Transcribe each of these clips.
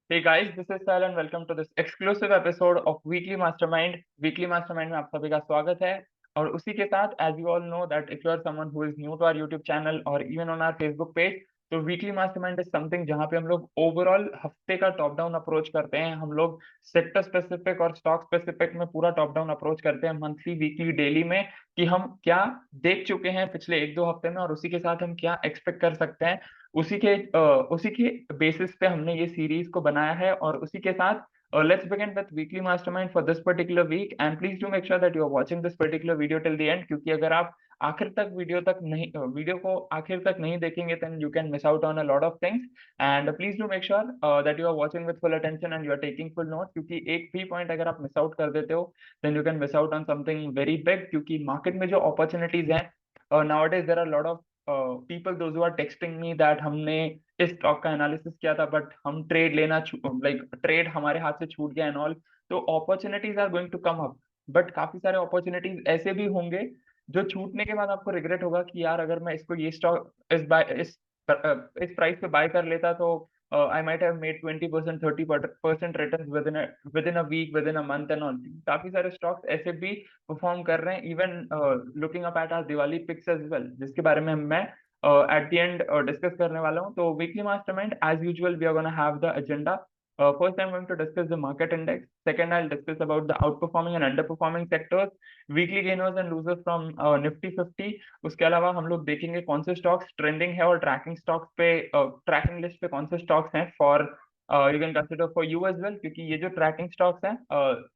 Hey guys, this is Sal and welcome to this exclusive episode of Weekly Mastermind. Weekly Mastermind में आप सभी का स्वागत है। और उसी के साथ as you all know that if you are someone who is new to our YouTube channel or even on our Facebook page, तो वीकली मास्टरमाइंड इज समथिंग जहाँ पे हम लोग ओवरऑल हफ्ते का टॉप डाउन अप्रोच करते हैं। हम लोग सेक्टर स्पेसिफिक और स्टॉक स्पेसिफिक में पूरा टॉप डाउन अप्रोच करते हैं, मंथली वीकली डेली में, कि हम क्या देख चुके हैं पिछले एक दो हफ्ते में और उसी के साथ हम क्या एक्सपेक्ट कर सकते हैं। उसी के बेसिस पे हमने ये सीरीज को बनाया है। और उसी के साथ let's begin with weekly mastermind for this particular week and please do make sure that you are watching this particular video till the end, क्योंकि अगर आप आखिर तक वीडियो को आखिर तक नहीं देखेंगे then you can miss out on a lot of things. And please do make sure that you are watching with full attention and you are taking full notes, क्योंकि एक भी पॉइंट अगर आप मिस आउट कर देते हो then you can miss out on something very big, क्योंकि market में जो अपॉर्चुनिटीज हैं nowadays there are a lot of people those who are texting me that हमने इस स्टॉक का एनालिसिस किया था बट हम ट्रेड लाइक ट्रेड हमारे हाथ से छूट गया एंड ऑल। तो opportunities are going to come up, but काफी सारे अपॉर्चुनिटीज ऐसे भी होंगे जो छूटने के बाद आपको रिग्रेट होगा कि यार अगर मैं इसको ये स्टॉक इस प्राइस पे बाय कर लेता तो I might have made 20% 30% return within a week, within a month and all. काफी सारे स्टॉक्स ऐसे भी परफॉर्म कर रहे हैं, even looking up at our Diwali picks as well, जिसके बारे में मैं एट द एंड डिस्कस करने वाला हूँ। तो weekly mastermind as usual we are gonna have the agenda. First, I'm going to discuss the market index. Second, I'll discuss about the outperforming and underperforming sectors, weekly gainers and losers from Nifty 50. उसके अलावा हम लोग देखेंगे कौन से stocks trending है और tracking stocks पे ट्रैकिंग लिस्ट पे कौन से स्टॉक्स हैं for you can consider for you as well, क्योंकि ये जो ट्रैकिंग स्टॉक्स हैं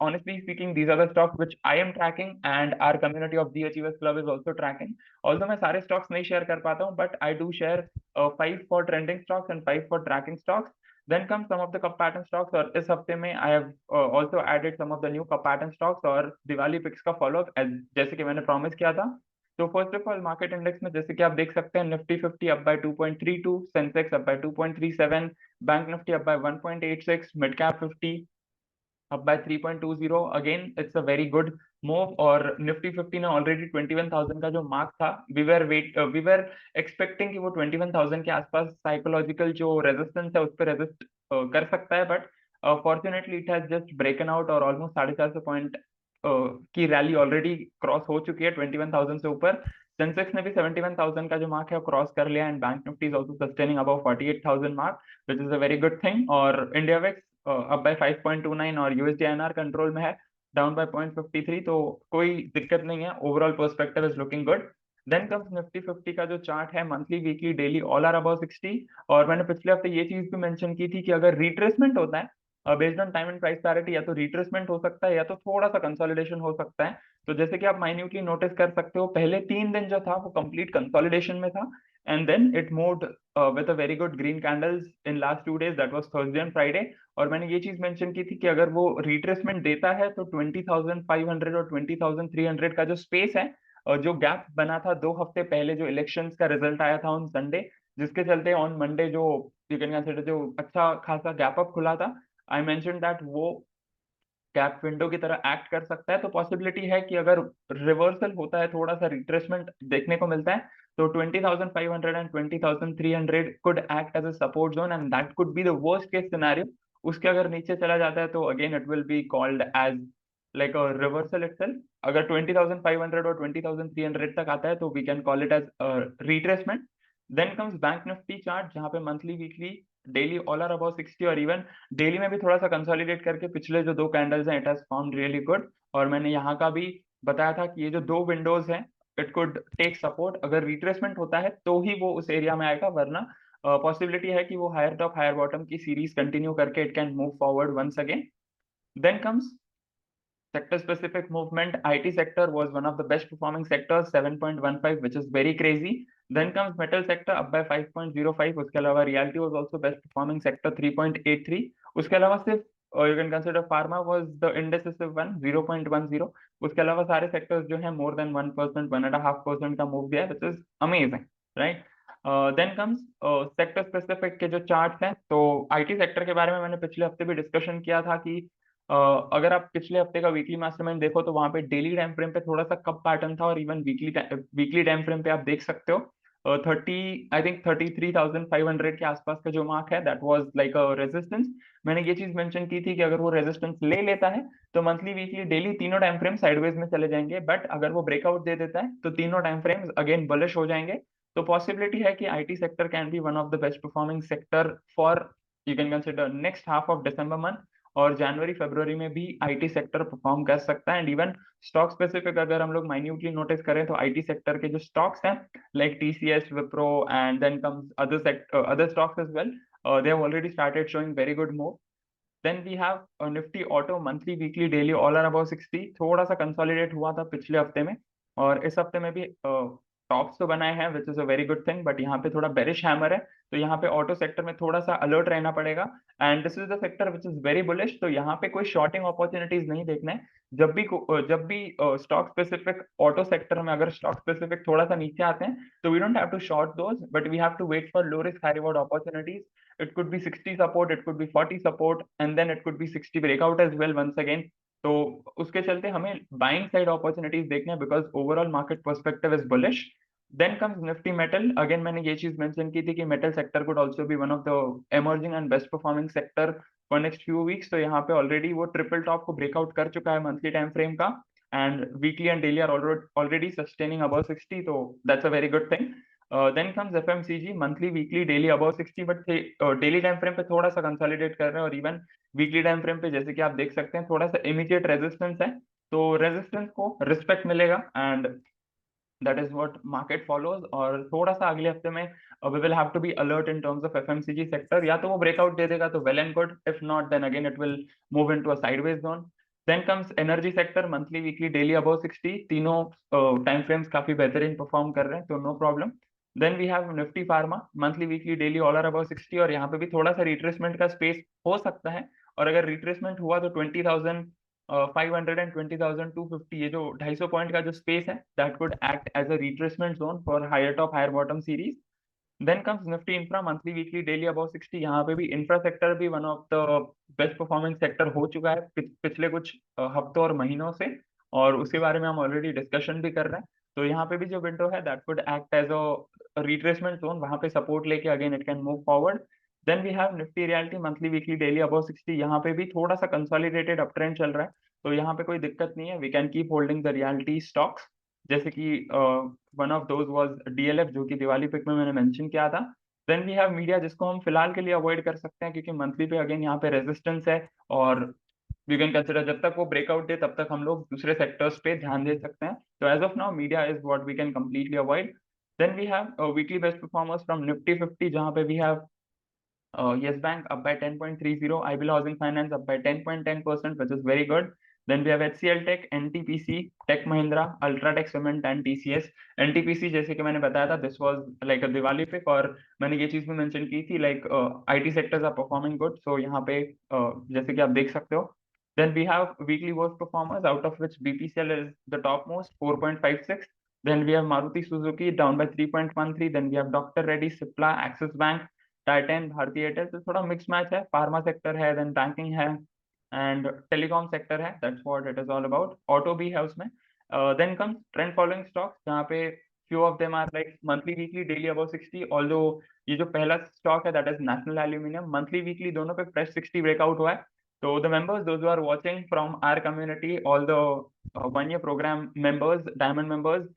honestly speaking these are the stocks which I am tracking and our community of the achievers club is also tracking. Although मैं सारे stocks नहीं share कर पाता हूँ but I do share 5 for trending stocks and 5 for tracking stocks. Then comes some of the cup pattern stocks, और इस हफ्ते में I have also added some of the new cup pattern stocks और Diwali pics का follow up जैसे कि मैंने promise किया था। तो first of all market index में जैसे कि आप देख सकते हैं Nifty 50 up by 2.32, Sensex up by 2.37, bank Nifty up by 1.86, mid cap 50 up by 3.20. Again it's a very good move. और निफ्टी 50 ने ऑलरेडी 21,000 का जो मार्क था, वी वर एक्सपेक्टिंग कि वो 21,000 के आसपास साइकोलॉजिकल जो रेजिस्टेंस है उस पर रेजिस्ट कर सकता है, but fortunately it has just ब्रेकन out और ऑलमोस्ट 450 पॉइंट की रैली ऑलरेडी क्रॉस हो चुकी है 21,000 से ऊपर। सेंसेक्स ने भी 71,000 का जो मार्क है वो क्रॉस कर लिया and bank Nifty is also sustaining about 48,000 mark, which is a very good thing. और इंडिया वेक्स अब बाय 5.29 और यूएसडी आईएनआर कंट्रोल में है, डाउन बाय 0.53, तो कोई दिक्कत नहीं है, overall perspective is looking good. Then comes Nifty 50 का जो चार्ट है, monthly weekly daily all are about 60। और मैंने पिछले हफ्ते ये चीज भी मेंशन की थी कि अगर रिट्रेसमेंट होता है based on time and price parity, या तो रिट्रेसमेंट हो सकता है या तो थोड़ा सा कंसोलिडेशन हो सकता है। तो जैसे कि आप माइन्यूटली नोटिस कर सकते हो, पहले 3 दिन जो था वो कंप्लीट कंसोलिडेशन में था and then it moved with a very good green candles in last 2 days, that was Thursday and Friday. और मैंने ये चीज मेंशन की थी कि अगर वो रिट्रेसमेंट देता है तो 20,500 और 20,300 का जो स्पेस है, जो गैप बना था 2 हफ्ते पहले जो इलेक्शंस का रिजल्ट आया था ऑन संडे, जिसके चलते ऑन मंडे जो यू कैन कंसिडर जो अच्छा खासा गैप अप खुला था, आई मेंशन दैट वो गैप विंडो की तरह एक्ट कर सकता है। तो पॉसिबिलिटी है कि अगर रिवर्सल होता है, थोड़ा सा रिट्रेसमेंट देखने को मिलता है, तो 20,500 and 20,300 could act as a support zone and that could be the worst case scenario. उसके अगर नीचे चला जाता है तो again it will be called as like a reversal itself. अगर 20,500 और 20,300 तक आता है तो we can call it as retracement. Then comes bank Nifty chart, जहां पे monthly weekly daily all are about 60 और इवन डेली में भी थोड़ा सा कंसोलिडेट करके पिछले जो 2 कैंडल्स हैं it has found really good. और मैंने यहाँ का भी बताया था कि ये जो 2 विंडोज हैं इट कुड टेक सपोर्ट, अगर रिट्रेसमेंट होता है तो ही वो उस एरिया में आएगा, वरना पॉसिबिलिटी है कि वो हायर टॉप हायर बॉटम की सीरीज कंटिन्यू करके it can move forward once again. Then comes sector specific movement. IT sector was one of the best performing sectors, 7.15, which is very crazy. Then comes metal sector up by 5.05. उसके अलावा realty was also best performing sector, 3.83. उसके अलावा सिर्फ you can consider pharma was the indecisive one, 0.10. उसके अलावा सारे sectors जो हैं more than 1%, 1.5% का move दिया है, which is amazing, right? Then comes sector specific के जो चार्ट्स हैं, तो आईटी सेक्टर के बारे में मैंने पिछले हफ्ते भी डिस्कशन किया था कि अगर आप पिछले हफ्ते का वीकली मास्टरमाइंड देखो तो वहां पे डेली टाइम फ्रेम पे थोड़ा सा कप पैटर्न था और even weekly weekly time frame पे आप देख सकते हो आई थिंक 33,500 के आसपास का जो मार्क है, that was like a resistance. मैंने ये चीज मेंशन की थी कि अगर वो रेजिस्टेंस ले लेता है तो मंथली वीकली डेली तीनों टाइम फ्रेम साइडवेज में चले जाएंगे, बट अगर वो ब्रेकआउट दे देता है तो तीनों टाइम फ्रेम्स अगेन बुलिश हो जाएंगे। तो पॉसिबिलिटी है कि IT sector can be one of the best performing sector for, you can consider, next half of December month. और जनवरी फरवरी में भी आईटी सेक्टर परफॉर्म कर सकता है। एंड इवन स्टॉक स्पेसिफिक अगर हम लोग माइन्यूटली नोटिस करें तो आईटी सेक्टर के जो स्टॉक्स हैं, like TCS, Wipro, and then comes other stocks as well, they have already started showing very good move. Then we have Nifty Auto monthly, weekly, daily all are above 60। थोड़ा सा consolidate हुआ था पिछले हफ्ते में, और इस हफ्ते में भी टॉप्स तो बनाए हैं, विच is a very good thing, but यहाँ पे थोड़ा बेरिश हैमर है। तो यहाँ पे ऑटो सेक्टर में थोड़ा सा अलर्ट रहना पड़ेगा। And this is the sector which is very bullish, तो यहाँ पे कोई शॉर्टिंग अपॉर्चुनिटीज नहीं देखना है। जब भी स्टॉक स्पेसिफिक ऑटो सेक्टर में अगर स्टॉक स्पेसिफिक थोड़ा सा नीचे आते हैं तो we don't have to short those, but we have to wait for low risk high reward opportunities. It could be 60 support, it could be 40 support, and then it could be 60 breakout as well once again। तो उसके चलते हमें buying side opportunities देखने हैं, because overall market perspective is bullish. Then comes Nifty metal. Again मैंने ये चीज mention की थी कि metal sector could also be one of the emerging and best performing sector for next few weeks. तो यहाँ पे ऑलरेडी वो ट्रिपल टॉप को ब्रेकआउट कर चुका है मंथली टाइम फ्रेम का, and weekly and daily are already sustaining above 60, तो that's a very good thing. Then comes FMCG monthly weekly daily above 60, but daily time frame पे थोड़ा सा कंसोलिडेट कर रहे हैं, और इवन वीकली टाइम फ्रेम पे जैसे कि आप देख सकते हैं थोड़ा सा इमीडिएट रेजिस्टेंस है। तो रेजिस्टेंस को रिस्पेक्ट मिलेगा, and that is what market follows. और थोड़ा सा अगले हफ्ते में we will have to be alert in terms of FMCG sector. या तो वो ब्रेकआउट दे देगा तो well and good, if not then again it will move into a sideways zone. Then comes energy sector monthly weekly daily above 60। तीनों time frames काफी बेहतरीन perform कर रहे हैं, तो no problem. Then we have Nifty pharma monthly weekly daily all are above 60, और यहाँ पे भी थोड़ा सा रिट्रेसमेंट का स्पेस हो सकता है। और अगर रिट्रेसमेंट हुआ तो 20,500 एंड 20,250, ये जो 250 पॉइंट का जो स्पेस है, that could act as a retracement zone for higher top higher bottom series. Then comes Nifty infra monthly weekly daily above 60। यहाँ पे भी इंफ्रा सेक्टर भी one of the best performing sector हो चुका है पिछले कुछ हफ्तों और महीनों से, और उसके बारे में हम ऑलरेडी डिस्कशन भी कर रहे हैं। तो यहाँ पे भी जो विंडो है that could act as a retracement zone, वहां पे सपोर्ट लेके again it can move forward. Then we have Nifty realty monthly weekly daily above 60। यहाँ पे भी थोड़ा सा कंसोलिडेटेड अप ट्रेंड चल रहा है, तो यहाँ पे कोई दिक्कत नहीं है, we can keep holding the realty stocks. जैसे कि one of those was DLF, जो कि दिवाली पिक में मैंने मेंशन किया था। देन वी हैव मीडिया, जिसको हम फिलहाल के लिए अवॉइड कर सकते हैं क्योंकि मंथली पे अगेन यहाँ पे रेजिस्टेंस है, और यू कैन कंसिडर जब तक वो ब्रेकआउट दे तब तक हम लोग दूसरे सेक्टर्स पे ध्यान दे सकते हैं। तो as of now media is what we can completely avoid. Then we have weekly best performers from Nifty 50, जहाँ पे we have Yes Bank up by 10.30, IBL Housing Finance up by 10.10%, which is very good. Then we have HCL Tech, NTPC, Tech Mahindra, Ultratech Cement and TCS। NTPC जैसे कि मैंने बताया था, this was like a Diwali pick, और मैंने ये चीज भी मेंशन की थी, like IT sectors are performing good, so यहाँ पे जैसे कि आप देख सकते हो। Then we have weekly worst performers, out of which BPCL is the topmost, 4.56। Then we have Maruti Suzuki down by 3.13। Then we have Dr. Reddy, Cipla, Axis Bank, Titan, Bharti Airtel. तो थोड़ा मिक्स मैच है, pharma sector है, then banking है, and telecom sector है, that's what it is all about. Auto भी है उसमें। Then comes trend following stocks, जहाँ पे few of them are like monthly weekly daily above 60। Although ये जो पहला स्टॉक है that is national aluminium, monthly weekly दोनों पे फ्रेश 60 ब्रेकआउट हुआ है। तो the members those are watching from our community, all the 1 year program members, diamond members,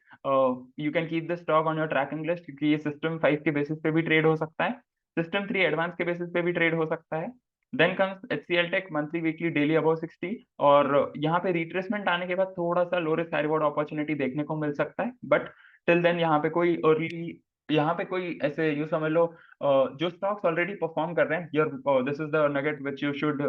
you can keep the stock on your tracking list, क्योंकि ये system 5 के basis पे भी ट्रेड हो सकता है, सिस्टम 3 एडवांस के बेसिस पे भी ट्रेड हो सकता है। Then comes HCL tech monthly weekly daily above 60, और यहाँ पे रिट्रेसमेंट आने के बाद थोड़ा सा लो रिस्क हाई रिवॉर्ड अपॉर्चुनिटी देखने को मिल सकता है, बट टिल देन यहाँ पे कोई अर्ली, यहाँ पे कोई ऐसे यूं समझ लो जो स्टॉक्स ऑलरेडी परफॉर्म कर रहे हैं, your this is the nugget which you should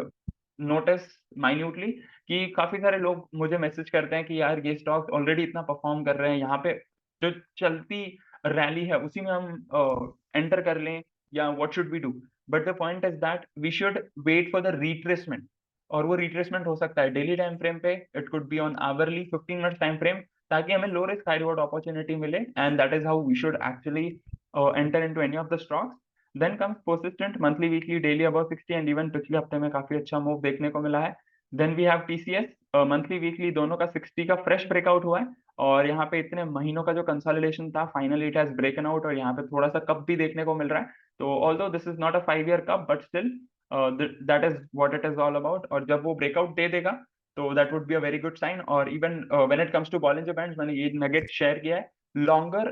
notice minutely, कि काफी सारे लोग मुझे मैसेज करते हैं कि यार ये स्टॉक्स ऑलरेडी इतना परफॉर्म कर रहे हैं, यहाँ पे जो चलती रैली है उसी में हम एंटर कर लें, या what should we do. But the point is that we should wait for the retracement, और वो रिट्रेसमेंट हो सकता है डेली टाइम फ्रेम पे, it could be on hourly 15 minute time frame, ताकि हमें low risk high reward opportunity मिले, and that is how we should actually enter into any of the stocks. Then comes persistent monthly weekly daily above 60, and even पिछले हफ्ते में काफी अच्छा move देखने को मिला है। Then we have TCS, monthly weekly दोनों का 60 का फ्रेश ब्रेकआउट हुआ है, और यहाँ पे इतने महीनों का जो कंसोलिडेशन था फाइनली इट हैज ब्रेकन आउट, और यहाँ पे थोड़ा सा कप भी देखने को मिल रहा है। तो although this is not a 5 year cup, but still that is what it is all about. और जब वो ब्रेकआउट दे देगा तो that would be a very good sign. और even when it comes to Bollinger bands, मैंने ये nugget share किया है, longer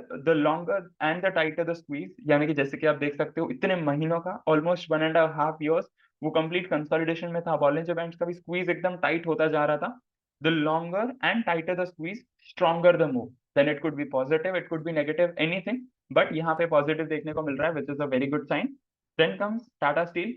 and the tighter the squeeze, यानी कि जैसे कि आप देख सकते हो इतने महीनों का, ऑलमोस्ट 1.5 years वो कंप्लीट कंसोलिडेशन में था। बॉलिंजर बैंड्स का भी स्क्वीज एकदम टाइट होता जा रहा था। The longer and tighter the squeeze, stronger the move, then it could be positive, it could be negative, anything, but यहाँ पे पॉजिटिव देखने को मिल रहा है, which is a very good sign. Then comes Tata Steel,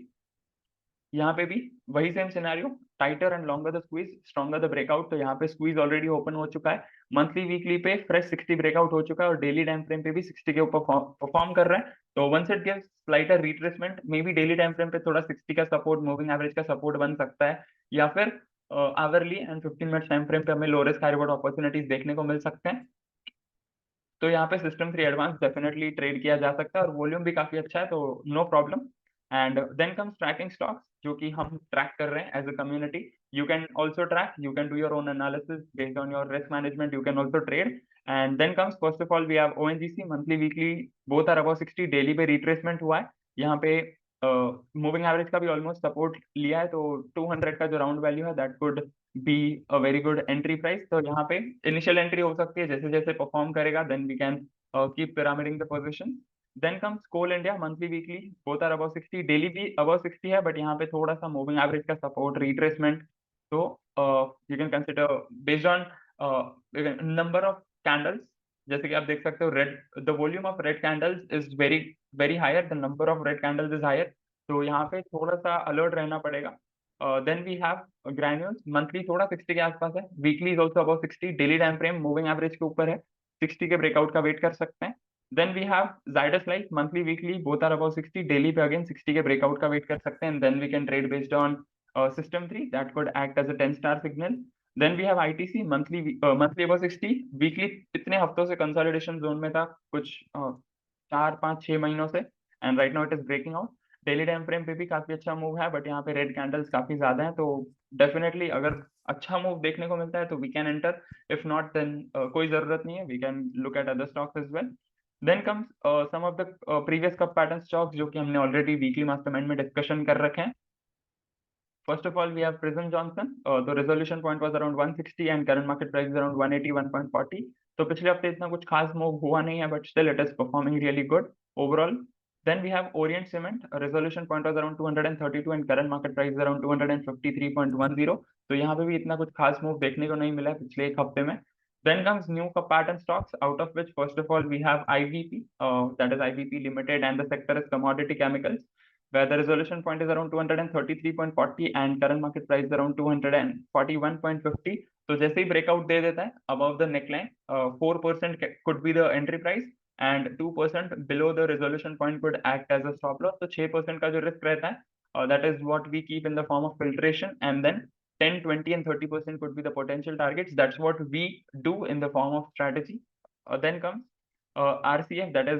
यहाँ पे भी वही same scenario, tighter and longer the squeeze, stronger the breakout. तो यहाँ पे स्क्वीज ऑलरेडी ओपन हो चुका है, मंथली वीकली पे फ्रेश 60 ब्रेकआउट हो चुका है, और डेली टाइम फ्रेम पे भी 60 के ऊपर परफॉर्म कर रहा है। तो once it gives slighter retracement, may be daily time frame पे थोड़ा 60 का सपोर्ट, मूविंग एवरेज का सपोर्ट बन सकता है, या फिर hourly and 15 minute time frame पे हमें low risk high reward opportunities देखने को मिल सकते हैं। तो यहाँ पे सिस्टम 3 एडवांस डेफिनेटली ट्रेड किया जा सकता है, और वॉल्यूम भी काफी अच्छा है, तो no problem. And then comes tracking stocks, जो कि हम ट्रैक कर रहे हैं as a community. You can also track, you can do your own analysis based on your risk management, you can also trade. And then comes first of all we have ONGC, monthly weekly both are about 60, daily पे retracement हुआ है। यहाँ पे moving average का भी almost support लिया है, तो 200 का जो राउंड वैल्यू है that could B a very good entry price. तो यहाँ पे इनिशियल एंट्री हो सकती है, जैसे जैसे परफॉर्म करेगा then we can keep pyramiding the position. Then comes Coal India, monthly weekly both are about 60, daily भी अबाउट 60 है, बट यहाँ पे थोड़ा सा मूविंग एवरेज का सपोर्ट रिट्रेसमेंट। तो you can consider based on number of candles, जैसे कि आप देख सकते हो red, the volume of red candles is very very higher, the number of red candles is higher, तो यहाँ पे थोड़ा सा अलर्ट रहना पड़ेगा। Then we have granules, monthly थोड़ा 60 के आसपास है, weekly is also about 60, daily time frame moving average के ऊपर है, 60 के ब्रेकआउट का वेट कर सकते हैं। Then we have Zydus life, monthly weekly both are about 60, daily पे अगेन 60 के ब्रेकआउट का वेट कर सकते हैं, then we can trade based on system 3 that could act as a 10 star signal. Then we have ITC, monthly monthly about 60, weekly इतने हफ्तों से consolidation zone में था, कुछ 4 5 6 महीनों से, and right now it is breaking out. Daily time frame पे भी काफी अच्छा मूव है, बट यहाँ पे रेड कैंडल्स काफी ज्यादा हैं, तो डेफिनेटली अगर अच्छा मूव देखने को मिलता है तो we can enter, if not then कोई जरूरत नहीं है, we can look at other stocks as well. Then comes some of the previous cup pattern stocks, जो कि हमने ऑलरेडी वीकली मास्टरमाइंड में डिस्कशन कर रखे हैं। First of all, we have Prison Johnson. The resolution point was around 160 and current market price is around 180, 1.40. तो पिछले हफ्ते इतना कुछ खास मूव हुआ नहीं है, but still it is performing really good overall. Then we have Orient Cement. Resolution point was around 232 and current market price is around 253.10. तो यहाँ पे भी इतना कुछ खास मूव देखने को नहीं मिला है पिछले एक हफ्ते में. Then comes new pattern stocks, out of which first of all we have IVP, that is IVP Limited, and the sector is commodity chemicals, where the resolution point is around 233.40 and current market price is around 241.50. तो जैसे ही breakout दे देता है above the neckline, 4% could be the entry price and 2% below the resolution point could act as a stop loss. तो 6% का जो risk रहता है, that is what we keep in the form of filtration, and then 10, 20 and 30% could be the potential targets. That's what we do in the form of strategy. Then comes RCF, that is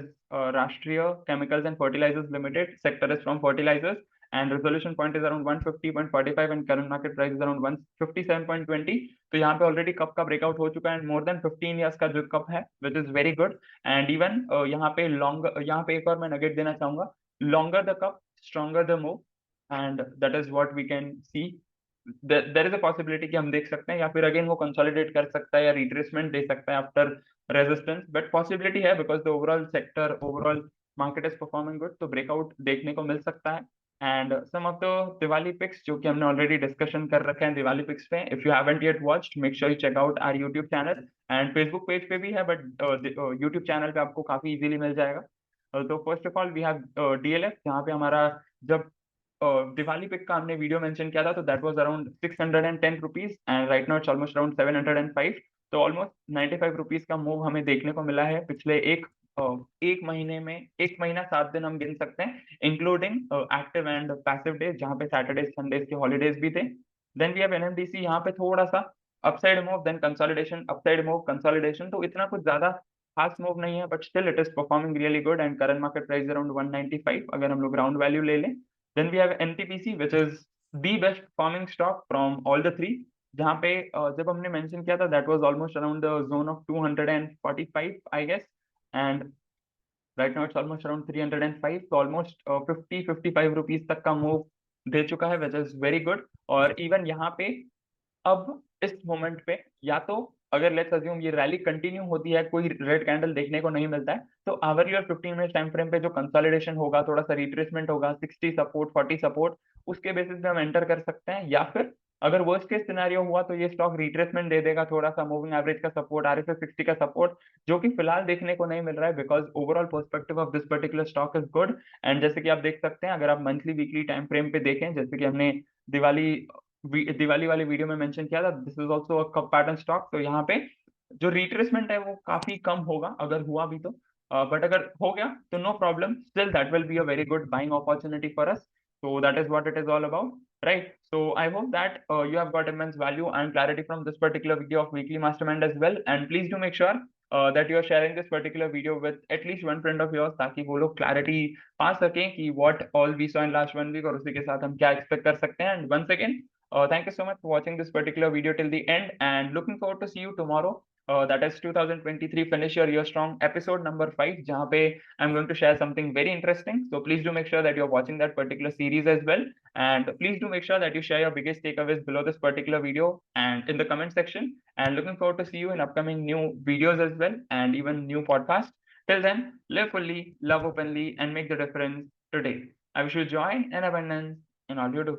Rashtriya Chemicals and Fertilizers Limited. Sector is from fertilizers, and resolution point is around 150.45 and current market price is around 157.20. तो यहाँ पे already cup का breakout हो चुका है, and more than 15 years का जो cup है, which is very good. And even यहाँ पे एक और मैं नगेट देना चाहूंगा, longer the cup stronger the move, and that is what we can see. There is a possibility कि हम देख सकते हैं, या फिर अगेन वो कंसोलिडेट कर सकता है या रिट्रेसमेंट दे सकता है आफ्टर रेजिस्टेंस, बट पॉसिबिलिटी है because the overall sector, overall market is performing good, तो ब्रेकआउट देखने को मिल सकता है। And some of the Diwali picks, जो कि हमने ऑलरेडी डिस्कशन कर रखे हैं दिवाली पिक्स पे, if you haven't yet watched make sure you check out our YouTube channel, and Facebook page पे भी है, बट यूट्यूब चैनल पे आपको काफी इजीली मिल जाएगा। तो first of all we have DLF, जहाँ पे हमारा जब दिवाली पिक का हमने वीडियो मेंशन किया था, तो that was around 610 rupees, and right now it's almost around 705। तो ऑलमोस्ट 95 रुपीज का मूव हमें देखने को मिला है पिछले एक महीने में। एक महीना 7 दिन हम गिन सकते हैं, including active and passive days, जहाँ पे सैटरडे संडेज के हॉलीडेज भी थे। देन वी हैव एनएमडीसी, यहाँ पे थोड़ा सा upside move, then consolidation, upside move, consolidation, तो इतना कुछ ज्यादा खास मूव नहीं है, but still it is performing really good, and current market price around 195 अगर हम लोग राउंड वैल्यू ले लें। Then we have NTPC, which is the best performing stock from all the three, जहाँ पे जब हमने मेंशन किया था that was almost around the zone of 245 I guess, and right now it's almost around 305, तो almost 50-55 rupees तक का move दे चुका है, विच इज वेरी गुड। और इवन यहाँ पे अब इस मोमेंट पे या तो अगर लेट्स अज्यूम ये रैली कंटिन्यू होती है, कोई रेड कैंडल देखने को नहीं मिलता है, तो आवरली और 15 मिनट टाइम फ्रेम पे जो कंसोलिडेशन होगा, थोड़ा सा रिट्रेसमेंट होगा, 60 सपोर्ट 40 सपोर्ट, उसके बेसिस पे हम एंटर कर सकते हैं। या फिर अगर वर्स्ट केस सिनेरियो हुआ तो ये स्टॉक रिट्रेसमेंट दे देगा, थोड़ा सा मूविंग एवरेज का सपोर्ट, RSI 60 का सपोर्ट, जो कि फिलहाल देखने को नहीं मिल रहा है, because overall perspective of this particular stock is good. And जैसे कि आप देख सकते हैं, अगर आप मंथली वीकली टाइम फ्रेम पे देखें, जैसे कि हमने दिवाली दिवाली वाले वीडियो में मेंशन किया था, this is also a pattern stock, तो यहाँ पे जो रिट्रेसमेंट है वो काफी कम होगा अगर हुआ भी तो, बट अगर हो गया तो no problem, still that will be a very good buying opportunity for us. So that is what it is all about, right? So I hope that you have got immense value and clarity from this particular video of Weekly Mastermind as well. And please do make sure that you are sharing this particular video with at least one friend of yours, ताकि वो लोग clarity पा सकें कि what all we saw in last 1 week और उसी के साथ हम क्या expect कर सकते हैं। And once again, thank you so much for watching this particular video till the end, and looking forward to see you tomorrow. That is 2023 Finish Your Year Strong episode number 5, जहाँ पे I'm going to share something very interesting. So please do make sure that you're watching that particular series as well. And please do make sure that you share your biggest takeaways below this particular video and in the comment section. And looking forward to see you in upcoming new videos as well, and even new podcasts. Till then, live fully, love openly, and make the difference today. I wish you joy and abundance in all you do.